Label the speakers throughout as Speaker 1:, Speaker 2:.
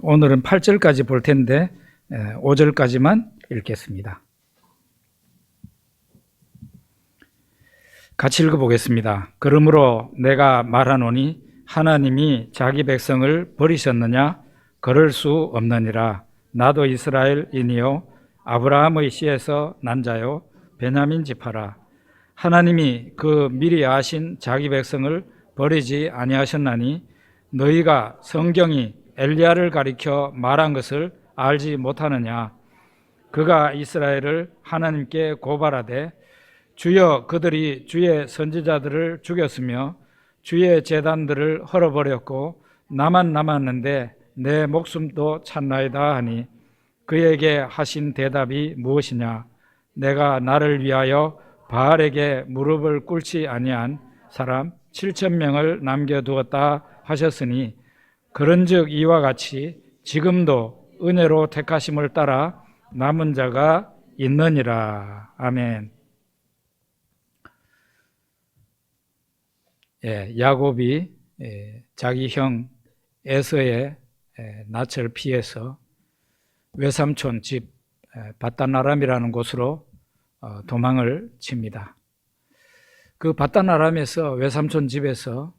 Speaker 1: 오늘은 8절까지 볼 텐데 5절까지만 읽겠습니다. 같이 읽어보겠습니다. 그러므로 내가 말하노니 하나님이 자기 백성을 버리셨느냐? 그럴 수 없느니라. 나도 이스라엘인이요 아브라함의 씨에서 난 자요 베냐민 지파라. 하나님이 그 미리 아신 자기 백성을 버리지 아니하셨나니 너희가 성경이 엘리야를 가리켜 말한 것을 알지 못하느냐? 그가 이스라엘을 하나님께 고발하되 주여 그들이 주의 선지자들을 죽였으며 주의 제단들을 헐어버렸고 나만 남았는데 내 목숨도 찾나이다 하니 그에게 하신 대답이 무엇이냐? 내가 나를 위하여 바알에게 무릎을 꿇지 아니한 사람 7,000명을 남겨두었다 하셨으니 그런즉 이와 같이 지금도 은혜로 택하심을 따라 남은 자가 있느니라. 아멘. 야곱이 자기 형 에서의 낯을 피해서 외삼촌 집 밧단 아람이라는 곳으로 도망을 칩니다. 그 밧단 아람에서 외삼촌 집에서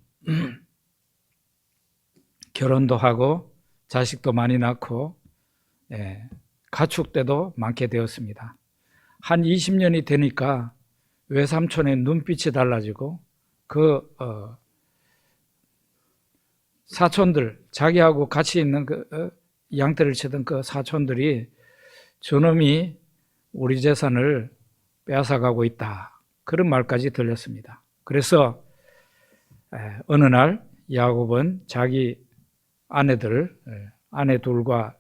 Speaker 1: 결혼도 하고 자식도 많이 낳고 가축대도 많게 되었습니다. 한 20년이 되니까 외삼촌의 눈빛이 달라지고 그 사촌들, 자기하고 같이 있는 그 양떼를 치던 그 사촌들이 저놈이 우리 재산을 빼앗아가고 있다, 그런 말까지 들렸습니다. 그래서 어느 날 야곱은 자기 아내들, 아내 둘과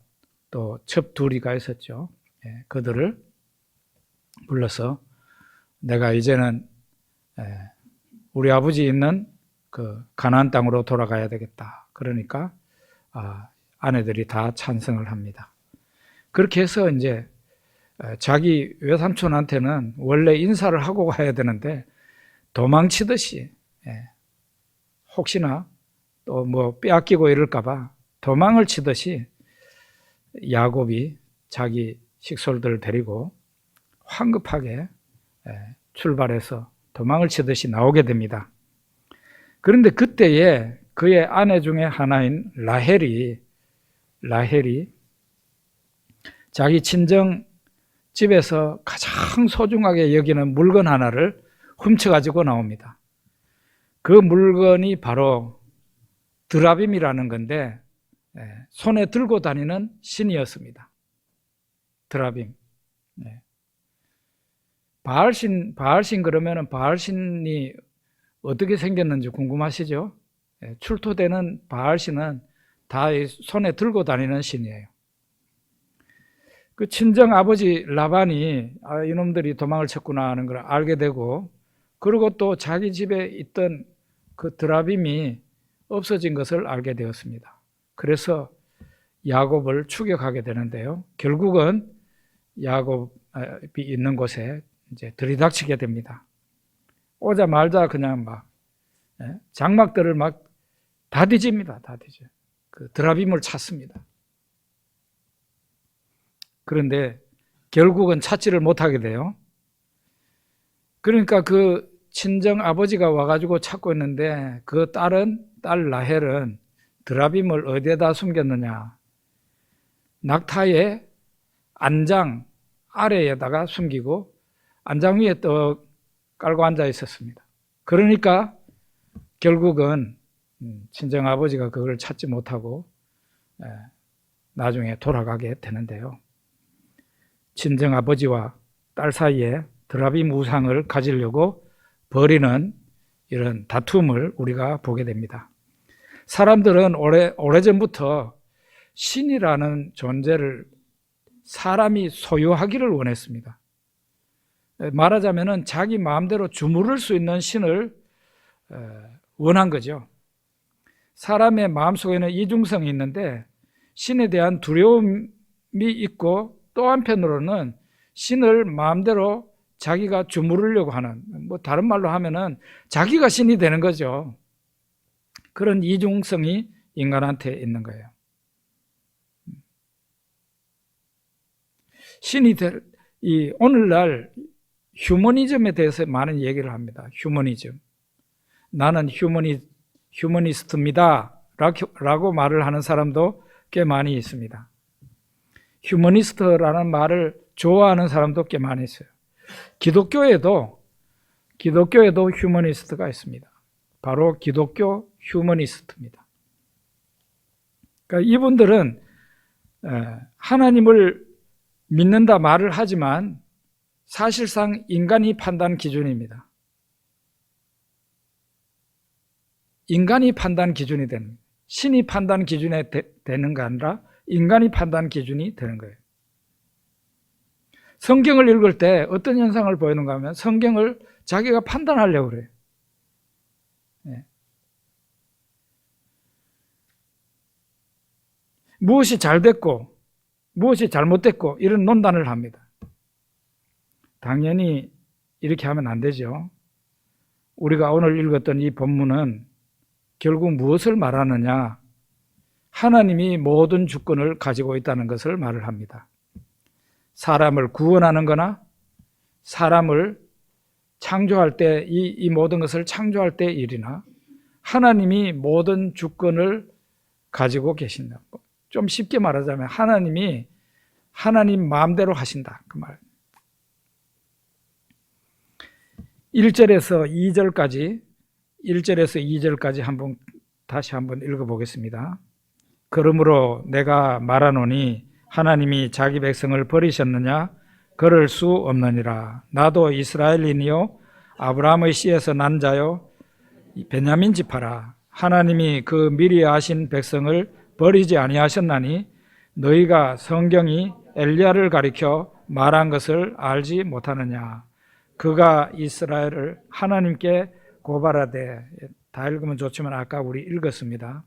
Speaker 1: 또 첩 둘이가 있었죠. 그들을 불러서 내가 이제는 우리 아버지 있는 그 가나안 땅으로 돌아가야 되겠다. 그러니까 아내들이 다 찬성을 합니다. 그렇게 해서 이제 자기 외삼촌한테는 원래 인사를 하고 가야 되는데 도망치듯이 혹시나 또 뭐 빼앗기고 이럴까봐 도망을 치듯이 야곱이 자기 식솔들을 데리고 황급하게 출발해서 도망을 치듯이 나오게 됩니다. 그런데 그때에 그의 아내 중에 하나인 라헬이 자기 친정 집에서 가장 소중하게 여기는 물건 하나를 훔쳐가지고 나옵니다. 그 물건이 바로 드라빔이라는 건데 손에 들고 다니는 신이었습니다. 드라빔. 바알신 그러면은 바알신이 어떻게 생겼는지 궁금하시죠? 출토되는 바알신은 다 손에 들고 다니는 신이에요. 그 친정 아버지 라반이 이놈들이 도망을 쳤구나 하는 걸 알게 되고, 그리고 또 자기 집에 있던 그 드라빔이 없어진 것을 알게 되었습니다. 그래서 야곱을 추격하게 되는데요. 결국은 야곱이 있는 곳에 이제 들이닥치게 됩니다. 오자마자 그냥 막 장막들을 막 다 뒤집니다. 다 뒤져. 그 드라빔을 찾습니다. 그런데 결국은 찾지를 못하게 돼요. 그러니까 그 친정 아버지가 와가지고 찾고 있는데 그 딸 라헬은 드라빔을 어디에다 숨겼느냐? 낙타의 안장 아래에다가 숨기고 안장 위에 또 깔고 앉아 있었습니다. 그러니까 결국은 친정 아버지가 그걸 찾지 못하고 나중에 돌아가게 되는데요. 친정 아버지와 딸 사이에 드라빔 우상을 가지려고 벌이는 이런 다툼을 우리가 보게 됩니다. 사람들은 오래전부터 신이라는 존재를 사람이 소유하기를 원했습니다. 말하자면 자기 마음대로 주무를 수 있는 신을 원한 거죠. 사람의 마음속에는 이중성이 있는데 신에 대한 두려움이 있고, 또 한편으로는 신을 마음대로 자기가 주무르려고 하는, 뭐 다른 말로 하면은 자기가 신이 되는 거죠. 그런 이중성이 인간한테 있는 거예요. 신이 이 오늘날 휴머니즘에 대해서 많은 얘기를 합니다. 휴머니즘. 나는 휴머니스트입니다. 라고 말을 하는 사람도 꽤 많이 있습니다. 휴머니스트라는 말을 좋아하는 사람도 꽤 많이 있어요. 기독교에도 휴머니스트가 있습니다. 바로 기독교 휴머니스트입니다. 그러니까 이분들은 하나님을 믿는다 말을 하지만 사실상 인간이 판단 기준입니다. 인간이 판단 기준이 되는 거예요. 신이 판단 기준이 되는 게 아니라 인간이 판단 기준이 되는 거예요. 성경을 읽을 때 어떤 현상을 보이는가 하면 성경을 자기가 판단하려고 그래요. 네. 무엇이 잘 됐고 무엇이 잘못됐고 이런 논단을 합니다. 당연히 이렇게 하면 안 되죠. 우리가 오늘 읽었던 이 본문은 결국 무엇을 말하느냐? 하나님이 모든 주권을 가지고 있다는 것을 말을 합니다. 사람을 구원하는 거나 사람을 창조할 때 이 모든 것을 창조할 때 일이나 하나님이 모든 주권을 가지고 계신다. 좀 쉽게 말하자면 하나님이 하나님 마음대로 하신다. 그 말. 1절에서 2절까지 다시 한번 읽어보겠습니다. 그러므로 내가 말하노니 하나님이 자기 백성을 버리셨느냐? 그럴 수 없느니라. 나도 이스라엘인이요 아브라함의 씨에서 난 자요 베냐민 지파라. 하나님이 그 미리 아신 백성을 버리지 아니하셨나니 너희가 성경이 엘리야를 가리켜 말한 것을 알지 못하느냐? 그가 이스라엘을 하나님께 고발하되, 다 읽으면 좋지만 아까 우리 읽었습니다.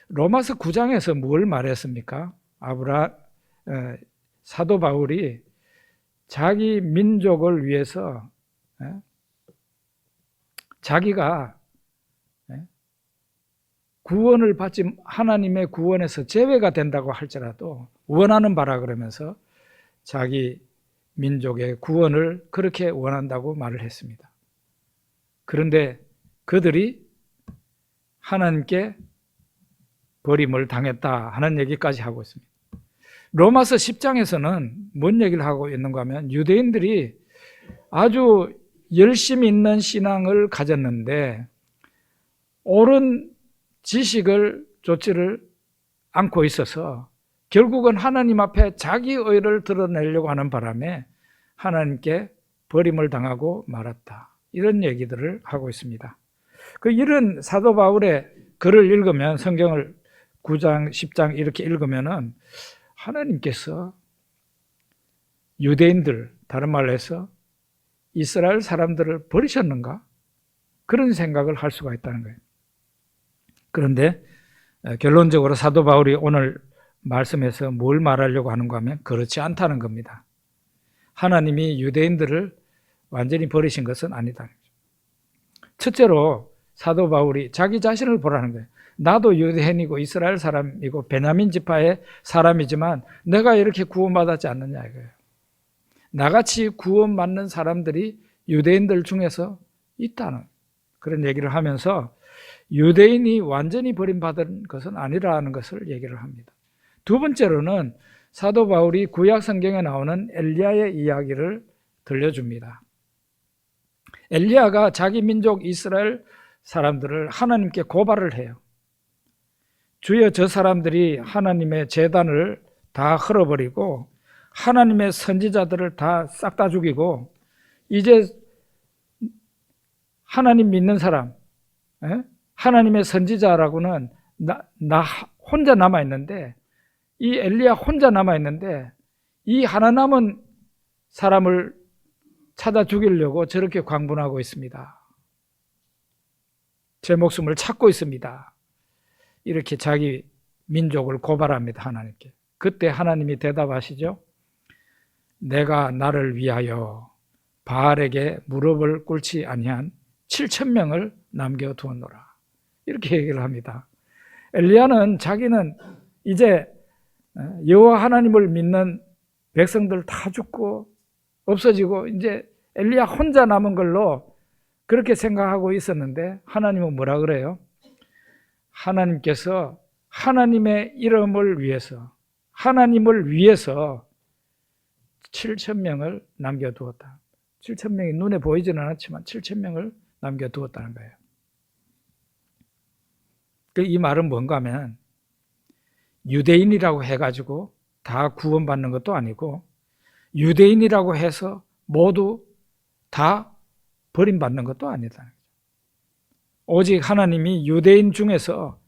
Speaker 1: 로마서 9장에서 뭘 말했습니까? 사도 바울이 자기 민족을 위해서 자기가 구원을 받지 하나님의 구원에서 제외가 된다고 할지라도 원하는 바라 그러면서 자기 민족의 구원을 그렇게 원한다고 말을 했습니다. 그런데 그들이 하나님께 버림을 당했다 하는 얘기까지 하고 있습니다. 로마서 10장에서는 뭔 얘기를 하고 있는가 하면 유대인들이 아주 열심히 있는 신앙을 가졌는데 옳은 지식을 좇지를 않고 있어서 결국은 하나님 앞에 자기 의를 드러내려고 하는 바람에 하나님께 버림을 당하고 말았다. 이런 얘기들을 하고 있습니다. 이런 사도 바울의 글을 읽으면 성경을 9장, 10장 이렇게 읽으면은 하나님께서 유대인들, 다른 말로 해서 이스라엘 사람들을 버리셨는가? 그런 생각을 할 수가 있다는 거예요. 그런데 결론적으로 사도 바울이 오늘 말씀에서 뭘 말하려고 하는가 하면 그렇지 않다는 겁니다. 하나님이 유대인들을 완전히 버리신 것은 아니다. 첫째로 사도 바울이 자기 자신을 보라는 거예요. 나도 유대인이고 이스라엘 사람이고 베냐민 지파의 사람이지만 내가 이렇게 구원받았지 않느냐 이거예요. 나같이 구원받는 사람들이 유대인들 중에서 있다는 그런 얘기를 하면서 유대인이 완전히 버림받은 것은 아니라는 것을 얘기를 합니다. 두 번째로는 사도 바울이 구약 성경에 나오는 엘리야의 이야기를 들려줍니다. 엘리야가 자기 민족 이스라엘 사람들을 하나님께 고발을 해요. 주여, 저 사람들이 하나님의 제단을 다 헐어버리고 하나님의 선지자들을 다 싹 다 죽이고 이제 하나님 믿는 사람, 하나님의 선지자라고는 나 혼자 남아있는데, 이 엘리야 혼자 남아있는데 이 하나 남은 사람을 찾아 죽이려고 저렇게 광분하고 있습니다. 제 목숨을 찾고 있습니다. 이렇게 자기 민족을 고발합니다, 하나님께. 그때 하나님이 대답하시죠. 내가 나를 위하여 바알에게 무릎을 꿇지 아니한 7,000명을 남겨두었노라. 이렇게 얘기를 합니다. 엘리야는 자기는 이제 여호와 하나님을 믿는 백성들 다 죽고 없어지고 이제 엘리야 혼자 남은 걸로 그렇게 생각하고 있었는데 하나님은 뭐라 그래요? 하나님께서 하나님의 이름을 위해서, 하나님을 위해서 7,000명을 남겨두었다. 7,000명이 눈에 보이지는 않았지만 7,000명을 남겨두었다는 거예요. 이 말은 뭔가 하면 유대인이라고 해가지고 다 구원받는 것도 아니고 유대인이라고 해서 모두 다 버림받는 것도 아니다. 오직 하나님이 유대인 중에서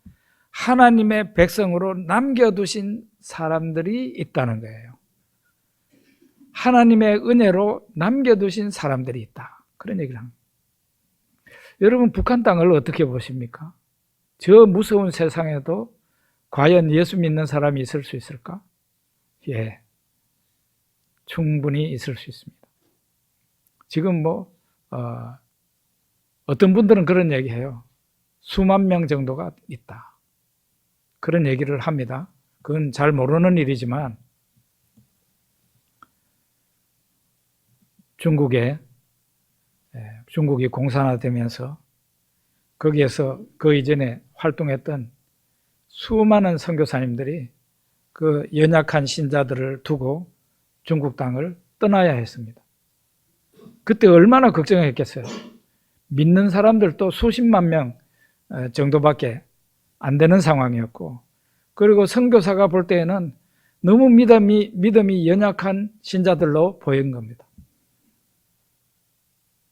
Speaker 1: 하나님의 백성으로 남겨두신 사람들이 있다는 거예요. 하나님의 은혜로 남겨두신 사람들이 있다. 그런 얘기를 합니다. 여러분, 북한 땅을 어떻게 보십니까? 저 무서운 세상에도 과연 예수 믿는 사람이 있을 수 있을까? 예, 충분히 있을 수 있습니다. 지금 어떤 분들은 그런 얘기해요. 수만 명 정도가 있다. 그런 얘기를 합니다. 그건 잘 모르는 일이지만 중국이 공산화되면서 거기에서 그 이전에 활동했던 수많은 선교사님들이 그 연약한 신자들을 두고 중국 땅을 떠나야 했습니다. 그때 얼마나 걱정했겠어요. 믿는 사람들도 수십만 명 정도밖에 안 되는 상황이었고, 그리고 선교사가 볼 때에는 너무 믿음이 연약한 신자들로 보인 겁니다.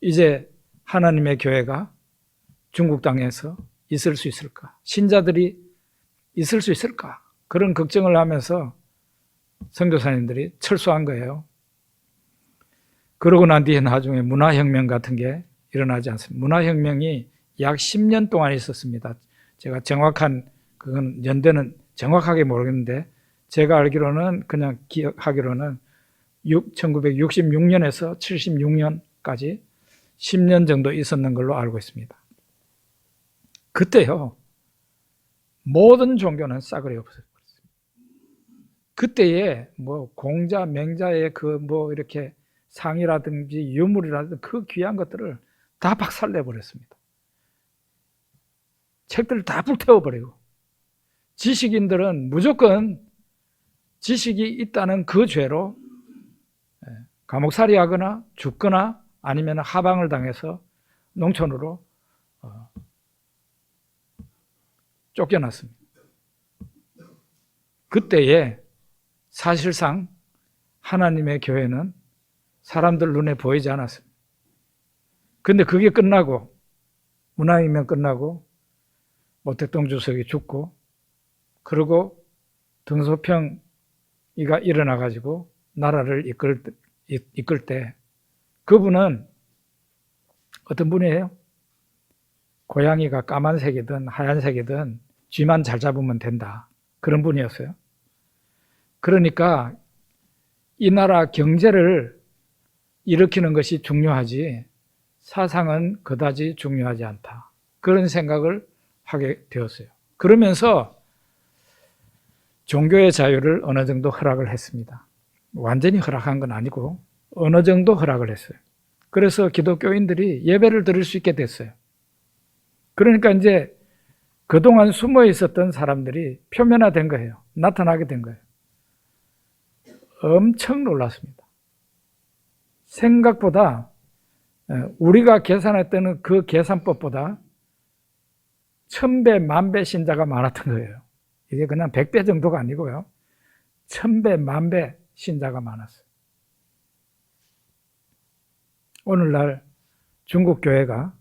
Speaker 1: 이제 하나님의 교회가 중국 땅에서 있을 수 있을까? 신자들이 있을 수 있을까? 그런 걱정을 하면서 선교사님들이 철수한 거예요. 그러고 난 뒤에 나중에 문화혁명 같은 게 일어나지 않습니다. 문화혁명이 약 10년 동안 있었습니다. 제가 정확한 그건 연대는 정확하게 모르겠는데 제가 알기로는 그냥 기억하기로는 1966년에서 76년까지 10년 정도 있었는 걸로 알고 있습니다. 그때요, 모든 종교는 싸그리 없어졌어요. 그때에 공자, 맹자의 이렇게 상이라든지 유물이라든지 그 귀한 것들을 다 박살내버렸습니다. 책들을 다 불태워버리고, 지식인들은 무조건 지식이 있다는 그 죄로 감옥살이 하거나 죽거나 아니면 하방을 당해서 농촌으로 쫓겨났습니다. 그때에 사실상 하나님의 교회는 사람들 눈에 보이지 않았습니다. 근데 그게 끝나고, 문화혁명 끝나고 모택동 주석이 죽고, 그리고 등소평이가 일어나가지고 나라를 이끌 때 그분은 어떤 분이에요? 고양이가 까만색이든 하얀색이든 쥐만 잘 잡으면 된다. 그런 분이었어요. 그러니까 이 나라 경제를 일으키는 것이 중요하지 사상은 그다지 중요하지 않다. 그런 생각을 하게 되었어요. 그러면서 종교의 자유를 어느 정도 허락을 했습니다. 완전히 허락한 건 아니고 어느 정도 허락을 했어요. 그래서 기독교인들이 예배를 드릴 수 있게 됐어요. 그러니까 이제 그동안 숨어 있었던 사람들이 표면화된 거예요. 나타나게 된 거예요. 엄청 놀랐습니다. 생각보다 우리가 계산했던 그 계산법보다 1000배, 10,000배 신자가 많았던 거예요. 이게 그냥 100배 정도가 아니고요. 1000배, 10,000배 신자가 많았어요. 오늘날 중국 교회가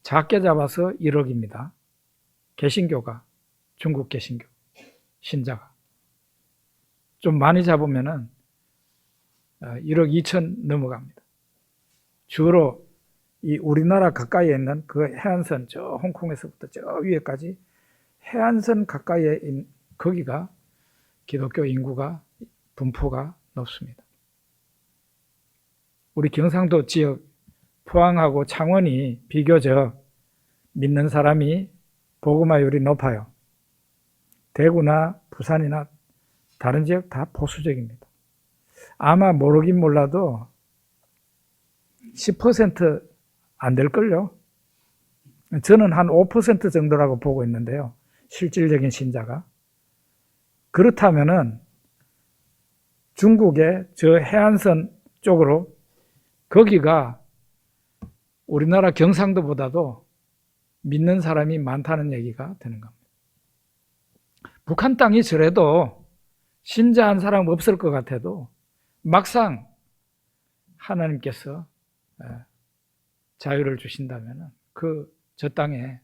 Speaker 1: 작게 잡아서 1억입니다. 개신교가, 중국 개신교 신자가. 좀 많이 잡으면은 1억 2천 넘어갑니다. 주로 이 우리나라 가까이에 있는 그 해안선, 저 홍콩에서부터 저 위에까지 해안선 가까이에 있는 거기가 기독교 인구가 분포가 높습니다. 우리 경상도 지역 포항하고 창원이 비교적 믿는 사람이 복음화율이 높아요. 대구나 부산이나 다른 지역 다 보수적입니다. 아마 모르긴 몰라도 10% 안 될걸요. 저는 한 5% 정도라고 보고 있는데요. 실질적인 신자가. 그렇다면은 중국의 저 해안선 쪽으로 거기가 우리나라 경상도보다도 믿는 사람이 많다는 얘기가 되는 겁니다. 북한 땅이 저래도 신자 한 사람 없을 것 같아도 막상 하나님께서 자유를 주신다면 저 땅에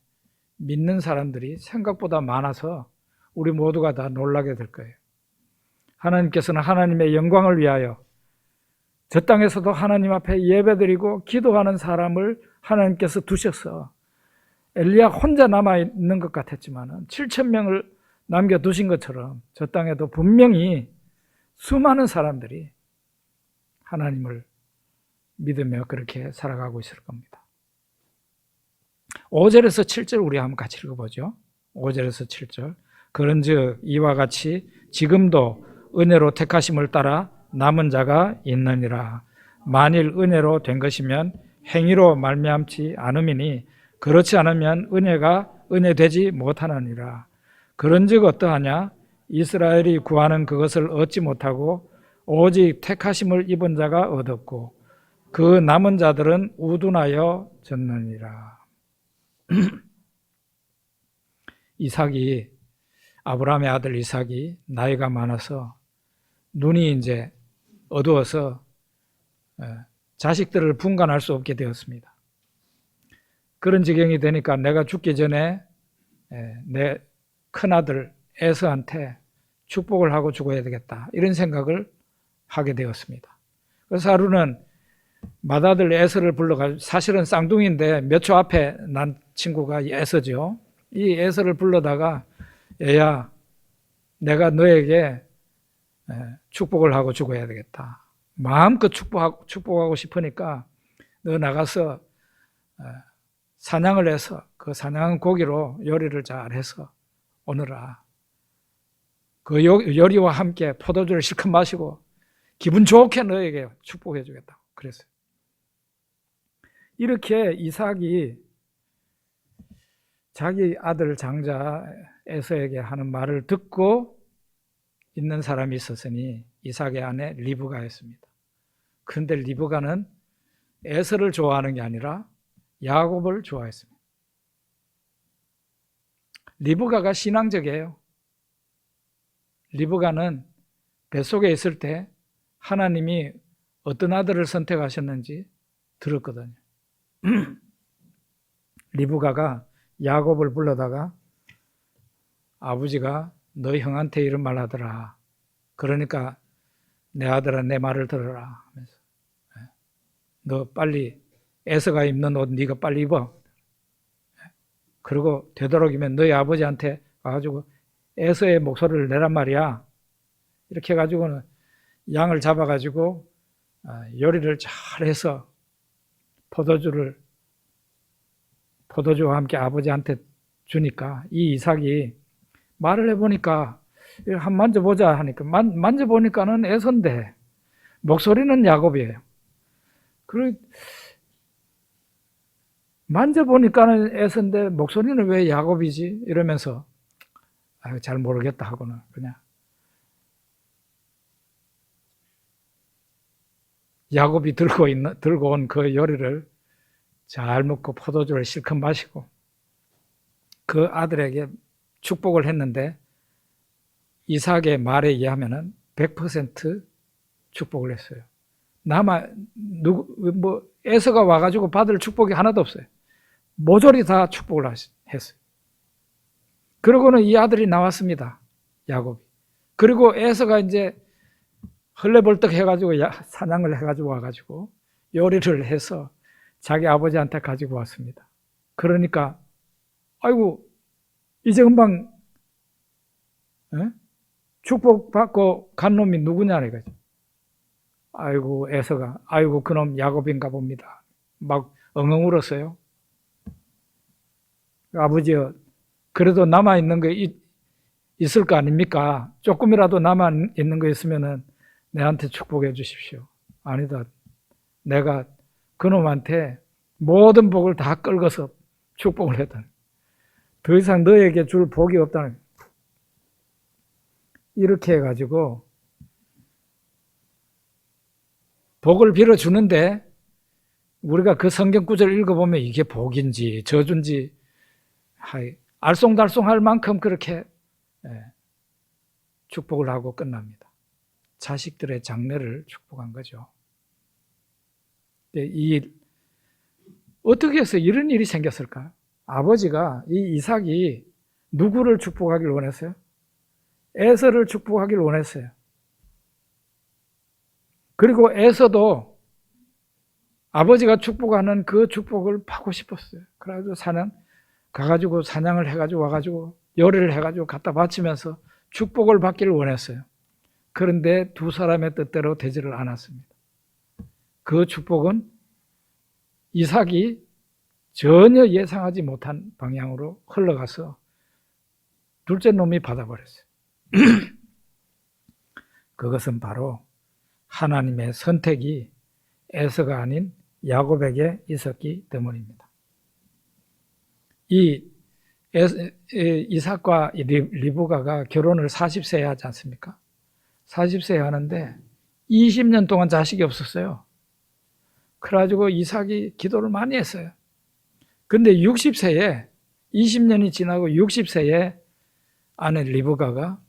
Speaker 1: 믿는 사람들이 생각보다 많아서 우리 모두가 다 놀라게 될 거예요. 하나님께서는 하나님의 영광을 위하여 저 땅에서도 하나님 앞에 예배드리고 기도하는 사람을 하나님께서 두셔서 엘리야 혼자 남아있는 것 같았지만 7,000명을 남겨두신 것처럼 저 땅에도 분명히 수많은 사람들이 하나님을 믿으며 그렇게 살아가고 있을 겁니다. 5절에서 7절 우리 한번 같이 읽어보죠. 5절에서 7절. 그런즉 이와 같이 지금도 은혜로 택하심을 따라 남은 자가 있느니라. 만일 은혜로 된 것이면 행위로 말미암지 않음이니 그렇지 않으면 은혜가 은혜되지 못하느니라. 그런즉 어떠하냐? 이스라엘이 구하는 그것을 얻지 못하고 오직 택하심을 입은 자가 얻었고 그 남은 자들은 우둔하여 졌느니라. 이삭이, 아브라함의 아들 이삭이 나이가 많아서 눈이 이제 어두워서 자식들을 분간할 수 없게 되었습니다. 그런 지경이 되니까 내가 죽기 전에 내 큰아들 에서한테 축복을 하고 죽어야 되겠다, 이런 생각을 하게 되었습니다. 그래서 하루는 맏아들 에서를 불러가지고, 사실은 쌍둥이인데 몇 초 앞에 난 친구가 에서죠. 이 에서를 불러다가 얘야, 내가 너에게 축복을 하고 죽어야 되겠다. 마음껏 축복하고 싶으니까 너 나가서 사냥을 해서 그 사냥한 고기로 요리를 잘 해서 오너라. 그 요리와 함께 포도주를 실컷 마시고 기분 좋게 너에게 축복해 주겠다고 그랬어요. 이렇게 이삭이 자기 아들 장자 에서에게 하는 말을 듣고 있는 사람이 있었으니 이삭의 아내 리브가였습니다. 그런데 리브가는 에서를 좋아하는 게 아니라 야곱을 좋아했습니다. 리브가가 신앙적이에요. 리브가는 뱃속에 있을 때 하나님이 어떤 아들을 선택하셨는지 들었거든요. 리브가가 야곱을 불러다가 아버지가 너 형한테 이런 말 하더라. 그러니까 내 아들아 내 말을 들어라 하면서 너 빨리 에서가 입는 옷 네가 빨리 입어. 그리고 되도록이면 너희 아버지한테 가가지고 에서의 목소리를 내란 말이야. 이렇게 해가지고는 양을 잡아가지고 요리를 잘해서 포도주와 함께 아버지한테 주니까 이 이삭이 말을 해보니까 한번 만져보자 하니까 만져보니까는 에서인데 목소리는 야곱이에요. 그리고 만져보니까는 에서인데 목소리는 왜 야곱이지? 이러면서 잘 모르겠다 하고는 그냥 야곱이 들고 온 그 요리를 잘 먹고 포도주를 실컷 마시고 그 아들에게 축복을 했는데 이삭의 말에 의하면은 100% 축복을 했어요. 에서가 와가지고 받을 축복이 하나도 없어요. 모조리 다 축복을 했어요. 그러고는 이 아들이 나왔습니다. 야곱이. 그리고 에서가 이제 헐레벌떡 해가지고 사냥을 해가지고 와가지고 요리를 해서 자기 아버지한테 가지고 왔습니다. 그러니까 아이고 이제 금방 축복받고 간 놈이 누구냐 이거죠. 아이고 에서가 아이고 그놈 야곱인가 봅니다. 막 엉엉 울었어요. 아버지요, 그래도 남아있는 거 있을 거 아닙니까? 조금이라도 남아있는 거 있으면은 내한테 축복해 주십시오. 아니다. 내가 그놈한테 모든 복을 다 끌고서 축복을 했다. 더 이상 너에게 줄 복이 없다는 거예요. 이렇게 해가지고 복을 빌어주는데 우리가 그 성경 구절을 읽어보면 이게 복인지 저주인지 알쏭달쏭할 만큼 그렇게 축복을 하고 끝납니다. 자식들의 장래를 축복한 거죠. 어떻게 해서 이런 일이 생겼을까? 아버지가 이 이삭이 누구를 축복하길 원했어요? 에서를 축복하길 원했어요. 그리고 에서도 아버지가 축복하는 그 축복을 받고 싶었어요. 그래가지고 가가지고 사냥을 해가지고 와가지고 요리를 해가지고 갖다 바치면서 축복을 받기를 원했어요. 그런데 두 사람의 뜻대로 되지를 않았습니다. 그 축복은 이삭이 전혀 예상하지 못한 방향으로 흘러가서 둘째 놈이 받아버렸어요. 그것은 바로 하나님의 선택이 에서가 아닌 야곱에게 있었기 때문입니다. 이삭과 리브가가 결혼을 40세에 하지 않습니까? 40세에 하는데 20년 동안 자식이 없었어요. 그래가지고 이삭이 기도를 많이 했어요. 근데 60세에 20년이 지나고 60세에 아내 리브가가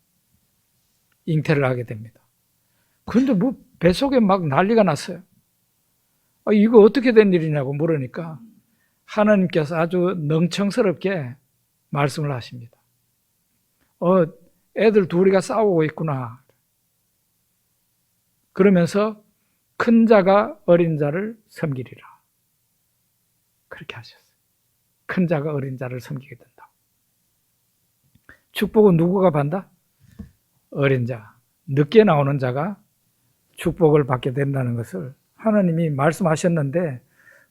Speaker 1: 잉태를 하게 됩니다. 그런데 뭐 뱃속에 막 난리가 났어요. 이거 어떻게 된 일이냐고 물으니까 하나님께서 아주 능청스럽게 말씀을 하십니다. 애들 둘이가 싸우고 있구나. 그러면서 큰 자가 어린 자를 섬기리라. 그렇게 하셨어요. 큰 자가 어린 자를 섬기게 된다. 축복은 누구가 받는다? 어린 자, 늦게 나오는 자가 축복을 받게 된다는 것을 하나님이 말씀하셨는데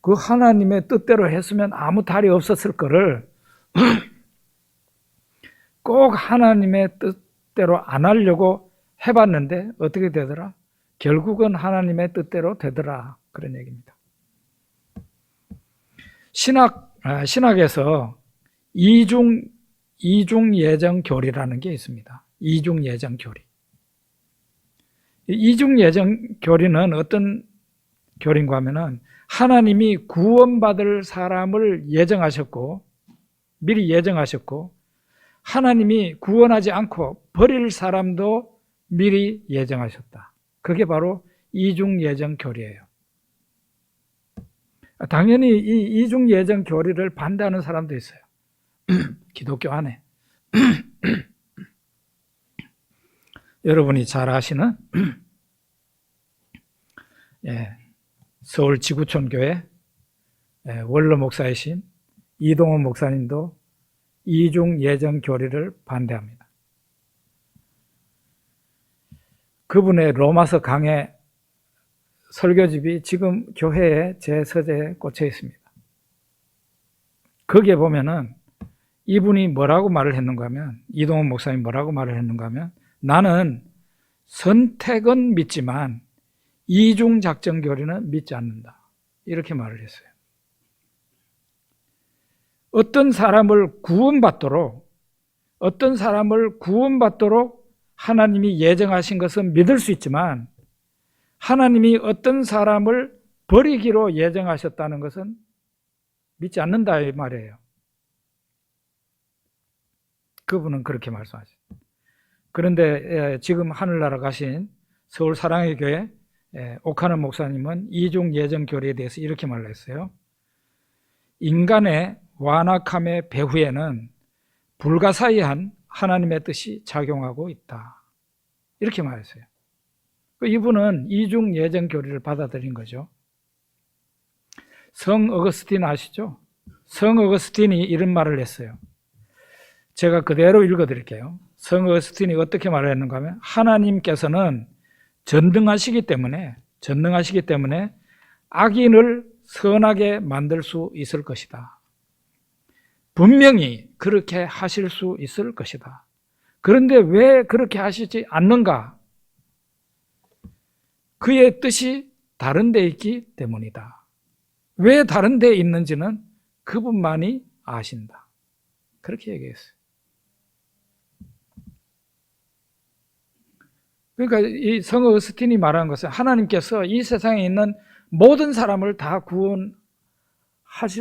Speaker 1: 그 하나님의 뜻대로 했으면 아무 탈이 없었을 거를 꼭 하나님의 뜻대로 안 하려고 해봤는데 어떻게 되더라? 결국은 하나님의 뜻대로 되더라. 그런 얘기입니다. 신학에서 이중 예정 교리라는 게 있습니다. 이중 예정 교리. 이중 예정 교리는 어떤 교리인가 하면은 하나님이 구원받을 사람을 예정하셨고 미리 예정하셨고 하나님이 구원하지 않고 버릴 사람도 미리 예정하셨다. 그게 바로 이중 예정 교리예요. 당연히 이 이중 예정 교리를 반대하는 사람도 있어요. 기독교 안에. 여러분이 잘 아시는 서울 지구촌 교회 원로 목사이신 이동원 목사님도 이중 예정 교리를 반대합니다. 그분의 로마서 강해 설교집이 지금 교회에 제 서재에 꽂혀 있습니다. 거기에 보면은 이분이 뭐라고 말을 했는가 하면 이동원 목사님 뭐라고 말을 했는가 하면 나는 선택은 믿지만 이중 작전 교리는 믿지 않는다. 이렇게 말을 했어요. 어떤 사람을 구원받도록 하나님이 예정하신 것은 믿을 수 있지만 하나님이 어떤 사람을 버리기로 예정하셨다는 것은 믿지 않는다 이 말이에요. 그분은 그렇게 말씀하셨어요. 그런데 지금 하늘나라 가신 서울 사랑의 교회 옥하는 목사님은 이중 예정 교리에 대해서 이렇게 말했어요. 인간의 완악함의 배후에는 불가사의한 하나님의 뜻이 작용하고 있다. 이렇게 말했어요. 이분은 이중 예정 교리를 받아들인 거죠. 성 어거스틴 아시죠? 성 어거스틴이 이런 말을 했어요. 제가 그대로 읽어드릴게요. 성 어거스틴이 어떻게 말을 했는가 하면 하나님께서는 전능하시기 때문에 악인을 선하게 만들 수 있을 것이다. 분명히 그렇게 하실 수 있을 것이다. 그런데 왜 그렇게 하시지 않는가? 그의 뜻이 다른 데 있기 때문이다. 왜 다른 데 있는지는 그분만이 아신다. 그렇게 얘기했어요. 그러니까 이 성 어거스틴이 말한 것은 하나님께서 이 세상에 있는 모든 사람을 다 구원하실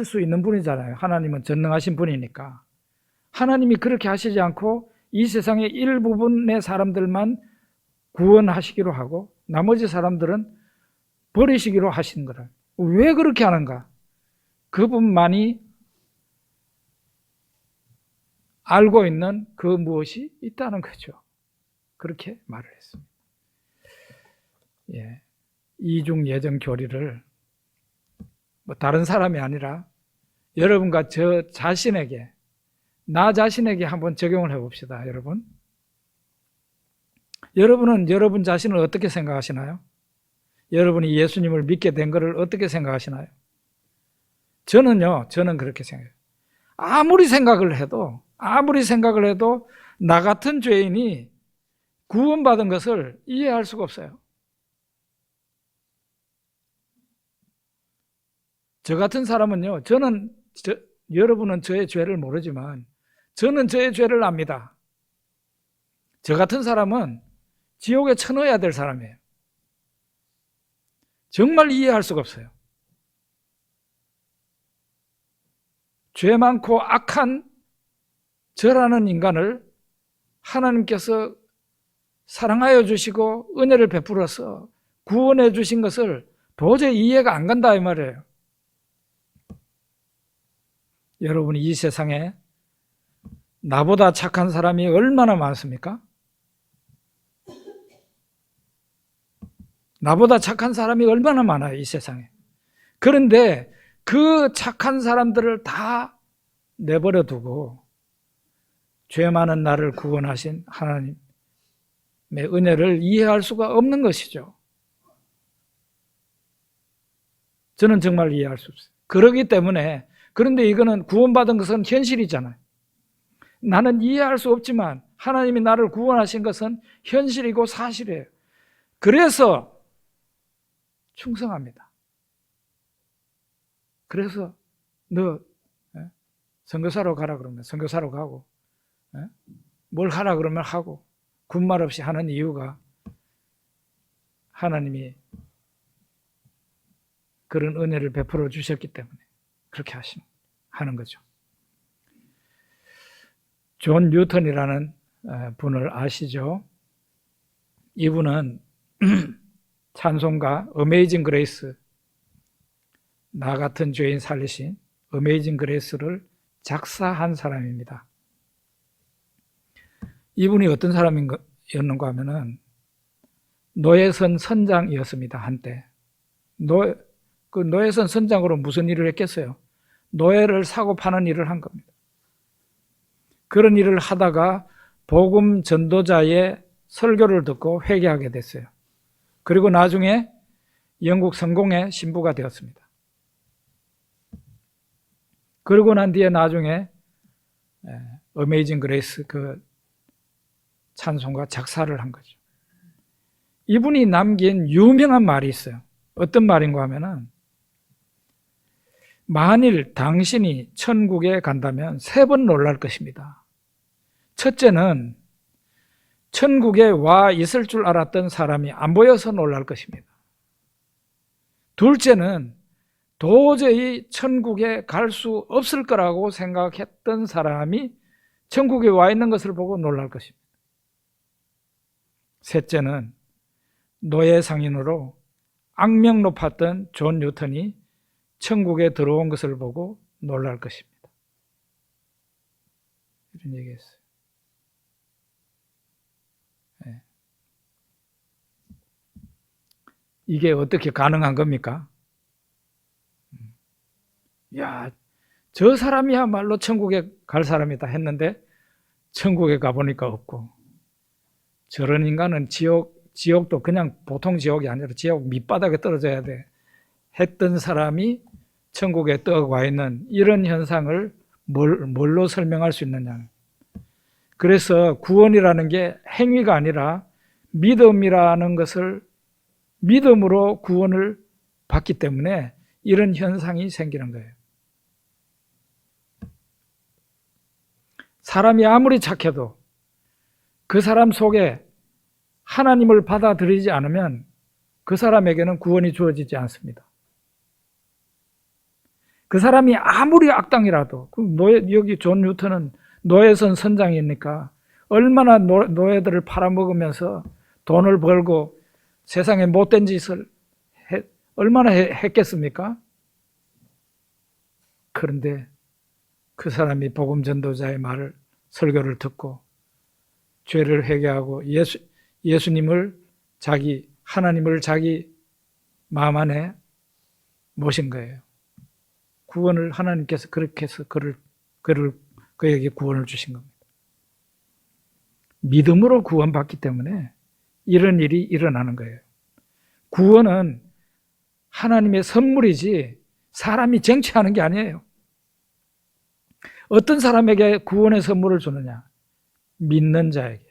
Speaker 1: 수 있는 분이잖아요. 하나님은 전능하신 분이니까. 하나님이 그렇게 하시지 않고 이 세상의 일부분의 사람들만 구원하시기로 하고 나머지 사람들은 버리시기로 하신 거라. 왜 그렇게 하는가? 그분만이 알고 있는 그 무엇이 있다는 거죠. 그렇게 말을 했습니다. 예, 이중 예정 교리를 뭐 다른 사람이 아니라 여러분과 저 자신에게, 나 자신에게 한번 적용을 해봅시다. 여러분은 여러분 자신을 어떻게 생각하시나요? 여러분이 예수님을 믿게 된 것을 어떻게 생각하시나요? 저는 그렇게 생각해요. 아무리 생각을 해도 나 같은 죄인이 구원받은 것을 이해할 수가 없어요. 저 같은 사람은요, 여러분은 저의 죄를 모르지만 저는 저의 죄를 압니다. 저 같은 사람은 지옥에 쳐넣어야 될 사람이에요. 정말 이해할 수가 없어요. 죄 많고 악한 저라는 인간을 하나님께서 사랑하여 주시고 은혜를 베풀어서 구원해 주신 것을 도저히 이해가 안 간다 이 말이에요. 여러분이 이 세상에 나보다 착한 사람이 얼마나 많습니까? 나보다 착한 사람이 얼마나 많아요, 이 세상에. 그런데 그 착한 사람들을 다 내버려 두고 죄 많은 나를 구원하신 하나님의 은혜를 이해할 수가 없는 것이죠. 저는 정말 이해할 수 없어요. 그렇기 때문에, 그런데 이거는 구원받은 것은 현실이잖아요. 나는 이해할 수 없지만 하나님이 나를 구원하신 것은 현실이고 사실이에요. 그래서 충성합니다. 그래서 너 선교사로 가라 그러면 선교사로 가고, 뭘 하라 그러면 하고, 군말 없이 하는 이유가 하나님이 그런 은혜를 베풀어 주셨기 때문에 그렇게 하는 거죠. 존 뉴턴이라는 분을 아시죠? 이분은 찬송가 어메이징 그레이스, 나 같은 죄인 살리신 어메이징 그레이스를 작사한 사람입니다. 이분이 어떤 사람이었는가 하면은 노예선 선장이었습니다. 한때. 그 노예선 선장으로 무슨 일을 했겠어요? 노예를 사고 파는 일을 한 겁니다. 그런 일을 하다가 복음 전도자의 설교를 듣고 회개하게 됐어요. 그리고 나중에 영국 성공의 신부가 되었습니다. 그러고 난 뒤에 나중에 어메이징 그레이스 그 찬송가 작사를 한 거죠. 이분이 남긴 유명한 말이 있어요. 어떤 말인가 하면은, 만일 당신이 천국에 간다면 3번 놀랄 것입니다. 첫째는 천국에 와 있을 줄 알았던 사람이 안 보여서 놀랄 것입니다. 둘째는 도저히 천국에 갈 수 없을 거라고 생각했던 사람이 천국에 와 있는 것을 보고 놀랄 것입니다. 셋째는 노예 상인으로 악명 높았던 존 뉴턴이 천국에 들어온 것을 보고 놀랄 것입니다. 이런 얘기했어요. 네. 이게 어떻게 가능한 겁니까? 야, 저 사람이야말로 천국에 갈 사람이다 했는데 천국에 가보니까 없고, 저런 인간은 지옥도 그냥 보통 지옥이 아니라 지옥 밑바닥에 떨어져야 돼 했던 사람이 천국에 떡 와 있는 이런 현상을 뭘로 설명할 수 있느냐. 그래서 구원이라는 게 행위가 아니라 믿음이라는 것을 믿음으로 구원을 받기 때문에 이런 현상이 생기는 거예요. 사람이 아무리 착해도 그 사람 속에 하나님을 받아들이지 않으면 그 사람에게는 구원이 주어지지 않습니다. 그 사람이 아무리 악당이라도, 여기 존 뉴턴은 노예선 선장이니까 얼마나 노예들을 팔아먹으면서 돈을 벌고 세상에 못된 짓을 얼마나 했겠습니까? 그런데 그 사람이 복음 전도자의 말을, 설교를 듣고 죄를 회개하고 예수님을 하나님을 자기 마음 안에 모신 거예요. 구원을 하나님께서 그렇게 해서 그에게 구원을 주신 겁니다. 믿음으로 구원받기 때문에 이런 일이 일어나는 거예요. 구원은 하나님의 선물이지 사람이 쟁취하는 게 아니에요. 어떤 사람에게 구원의 선물을 주느냐? 믿는 자에게.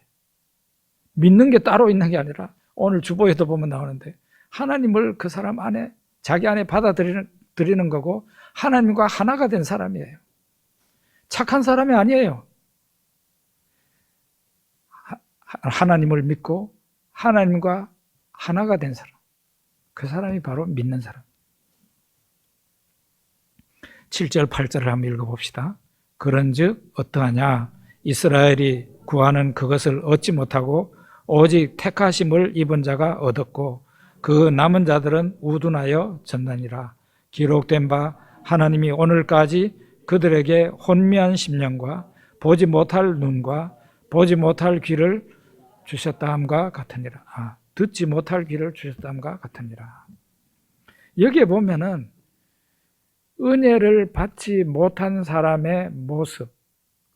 Speaker 1: 믿는 게 따로 있는 게 아니라 오늘 주보에도 보면 나오는데 하나님을 그 사람 안에, 자기 안에 받아들이는 거고 하나님과 하나가 된 사람이에요. 착한 사람이 아니에요. 하나님을 믿고 하나님과 하나가 된 사람. 그 사람이 바로 믿는 사람. 7절, 8절을 한번 읽어봅시다. 그런즉 어떠하냐? 이스라엘이 구하는 그것을 얻지 못하고 오직 택하심을 입은 자가 얻었고 그 남은 자들은 우둔하여 졌나니라. 기록된 바 하나님이 오늘까지 그들에게 혼미한 심령과 보지 못할 눈과 보지 못할 귀를 주셨다 함과 같으니라. 듣지 못할 귀를 주셨다 함과 같으니라. 여기에 보면은 은혜를 받지 못한 사람의 모습,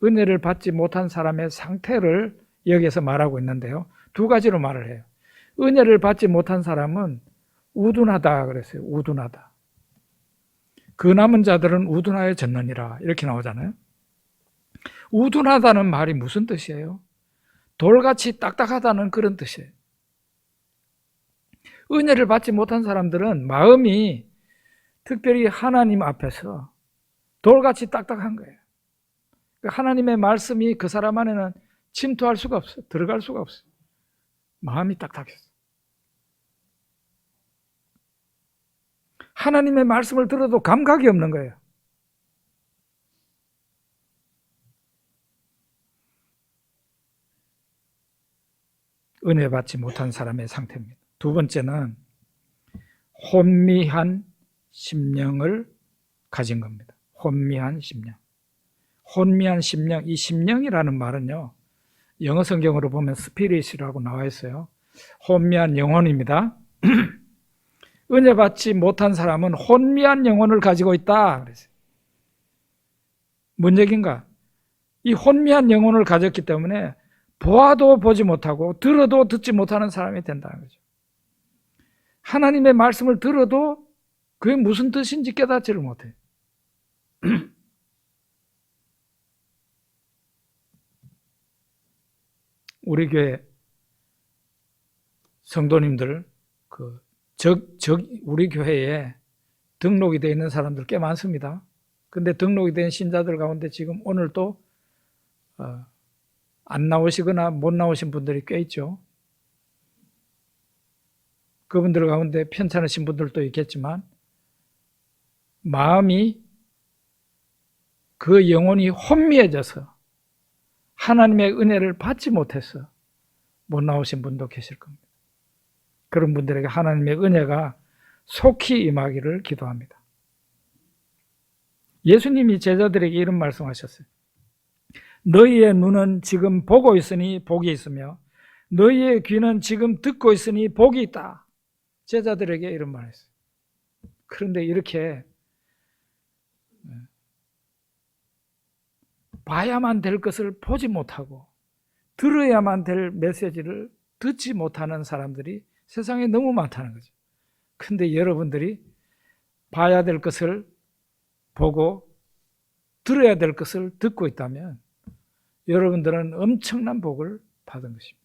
Speaker 1: 은혜를 받지 못한 사람의 상태를 여기에서 말하고 있는데요. 두 가지로 말을 해요. 은혜를 받지 못한 사람은 우둔하다 그랬어요. 우둔하다. 그 남은 자들은 우둔하여 졌느니라 이렇게 나오잖아요. 우둔하다는 말이 무슨 뜻이에요? 돌같이 딱딱하다는 그런 뜻이에요. 은혜를 받지 못한 사람들은 마음이 특별히 하나님 앞에서 돌같이 딱딱한 거예요. 하나님의 말씀이 그 사람 안에는 침투할 수가 없어요. 들어갈 수가 없어요. 마음이 딱딱했어요. 하나님의 말씀을 들어도 감각이 없는 거예요. 은혜 받지 못한 사람의 상태입니다. 두 번째는 혼미한 심령을 가진 겁니다. 혼미한 심령. 혼미한 심령, 이 심령이라는 말은요, 영어 성경으로 보면 스피릿이라고 나와 있어요. 혼미한 영혼입니다. 은혜 받지 못한 사람은 혼미한 영혼을 가지고 있다 그랬어요. 뭔 얘기인가? 이 혼미한 영혼을 가졌기 때문에 보아도 보지 못하고 들어도 듣지 못하는 사람이 된다는 거죠. 하나님의 말씀을 들어도 그게 무슨 뜻인지 깨닫지를 못해요. 우리 교회 성도님들, 우리 교회에 등록이 되어 있는 사람들 꽤 많습니다. 근데 등록이 된 신자들 가운데 지금 오늘 또 안 나오시거나 못 나오신 분들이 꽤 있죠. 그분들 가운데 편찮으신 분들도 있겠지만 마음이, 그 영혼이 혼미해져서 하나님의 은혜를 받지 못해서 못 나오신 분도 계실 겁니다. 그런 분들에게 하나님의 은혜가 속히 임하기를 기도합니다. 예수님이 제자들에게 이런 말씀하셨어요. 너희의 눈은 지금 보고 있으니 복이 있으며 너희의 귀는 지금 듣고 있으니 복이 있다. 제자들에게 이런 말했어요. 그런데 이렇게 봐야만 될 것을 보지 못하고 들어야만 될 메시지를 듣지 못하는 사람들이 세상에 너무 많다는 거죠. 근데 여러분들이 봐야 될 것을 보고 들어야 될 것을 듣고 있다면 여러분들은 엄청난 복을 받은 것입니다.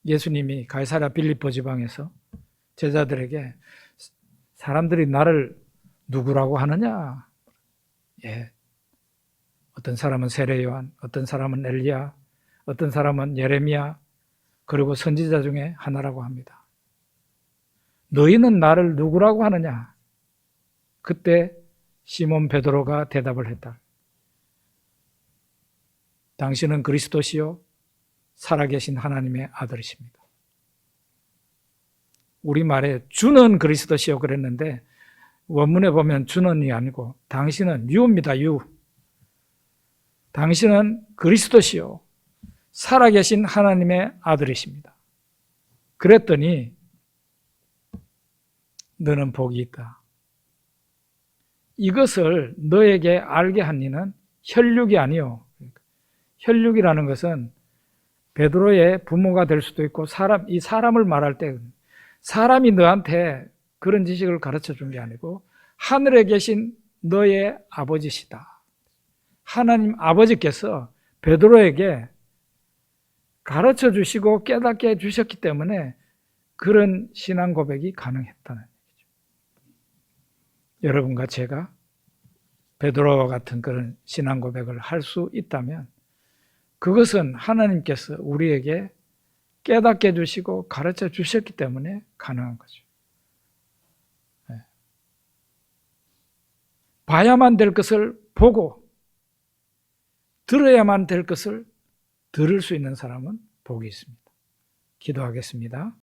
Speaker 1: 예수님이 가이사랴 빌립보 지방에서 제자들에게 사람들이 나를 누구라고 하느냐? 예. 어떤 사람은 세례 요한, 어떤 사람은 엘리야, 어떤 사람은 예레미야, 그리고 선지자 중에 하나라고 합니다. 너희는 나를 누구라고 하느냐? 그때 시몬 베드로가 대답을 했다. 당신은 그리스도시요 살아계신 하나님의 아들이십니다. 우리말에 주는 그리스도시요 그랬는데 원문에 보면 주는이 아니고 당신은 유입니다. 유. 당신은 그리스도시요 살아계신 하나님의 아들이십니다. 그랬더니 너는 복이 있다. 이것을 너에게 알게 한 이는 혈육이 아니요. 혈육이라는 것은 베드로의 부모가 될 수도 있고 이 사람을 말할 때 사람이 너한테 그런 지식을 가르쳐 준 게 아니고 하늘에 계신 너의 아버지시다. 하나님 아버지께서 베드로에게 가르쳐 주시고 깨닫게 해 주셨기 때문에 그런 신앙 고백이 가능했다는 얘기죠. 여러분과 제가 베드로와 같은 그런 신앙 고백을 할 수 있다면 그것은 하나님께서 우리에게 깨닫게 해주시고 가르쳐 주셨기 때문에 가능한 거죠. 봐야만 될 것을 보고 들어야만 될 것을 들을 수 있는 사람은 복이 있습니다. 기도하겠습니다.